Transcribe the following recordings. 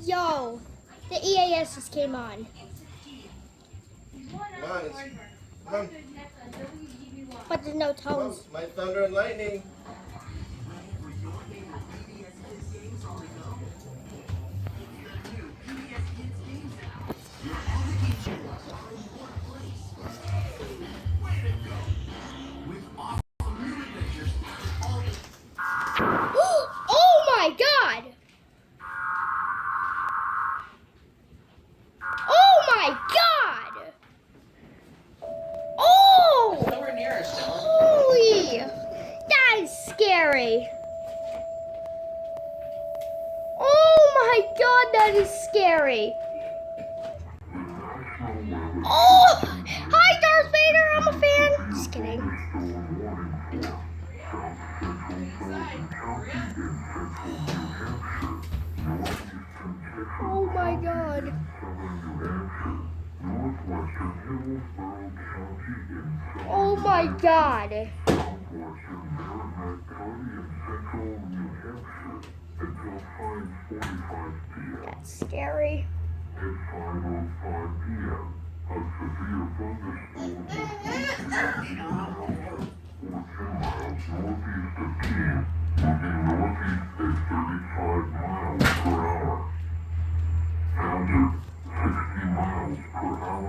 Yo, the EAS just came on. Come on, come on. But there's no tones. My thunder and lightning. Oh my god! Oh my god! Oh! Nowhere near us, Dylan. Holy! That is scary. Oh my god, that is scary. Oh! Hi, Darth Vader, I'm a fan. Just kidding. Oh my god. Oh my god. That's scary.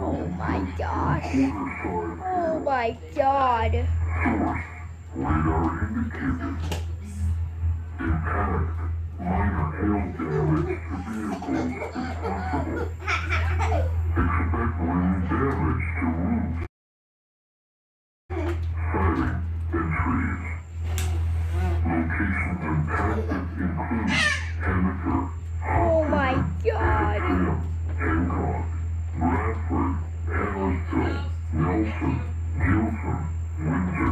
Oh my gosh. Oh my god. Radar indicated. Impact. Minor hail damage to vehicles is possible. Expect wind damage to roofs. Siding and trees. Locations impacted include Henniker, Oh my god. Hancock, Bradford, Ellisville, Nelson, Gilson, Windsor,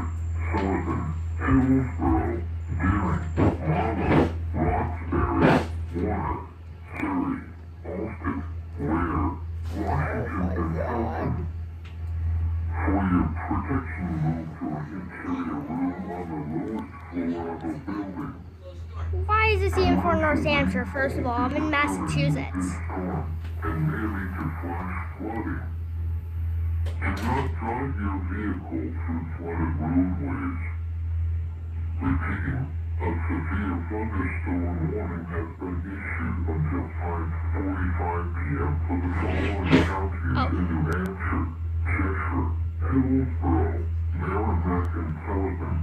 Sullivan, Hillsborough, Deering, Marlow, Roxbury, Warner, Surrey, Austin, Ware, Washington, and Elton. For your protection, move to an interior room on the lowest floor of the building. Why is this even for North Hampshire? First of all, I'm in Massachusetts. And nearly to flash flooding. Do not drive your vehicle through flooded roadways. Repeating, a severe thunderstorm warning has been issued until 5:45 p.m. for the following counties in New Hampshire, Cheshire, Hillsborough, Merrimack, and Sullivan.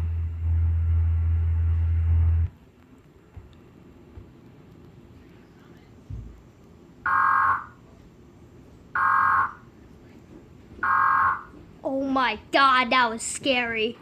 Oh my god, that was scary.